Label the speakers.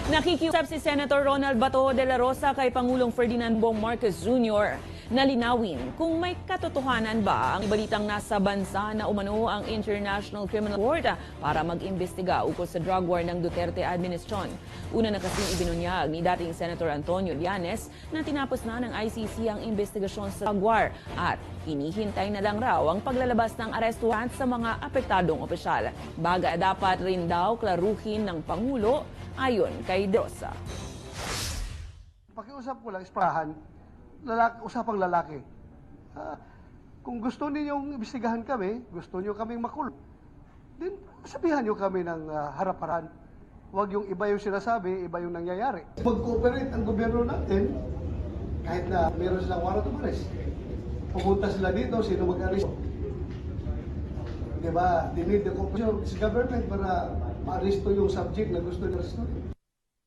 Speaker 1: Nakikiusap si Senator Ronald Bato de la Rosa kay Pangulong Ferdinand Bong Marcos Jr. na linawin kung may katotohanan ba ang balitang nasa bansa na umano ang International Criminal Court para mag-imbestiga ukol sa drug war ng Duterte administration. Una na kasing ibinunyag ni dating Senator Antonio Llanes na tinapos na ng ICC ang investigasyon sa drug war at hinihintay na lang raw ang paglalabas ng arrest warrant sa mga apektadong opisyal. Baga dapat rin daw klaruhin ng Pangulo ayon kay Rosa.
Speaker 2: Pakiusap ko lang, isprahan, usapang lalaki. Kung gusto ninyong imbestigahan kami, gusto niyo kaming makulong, then sabihan niyo kami ng harap-harapan. Huwag yung iba yung sinasabi, iba yung nangyayari. Pag-cooperate ang gobyerno natin, kahit na meron silang warrant of arrest, pupunta sila dito, sino mag-arrest? Diba? They need the cooperation of this government para ma-arresto yung subject na gusto nila arresto.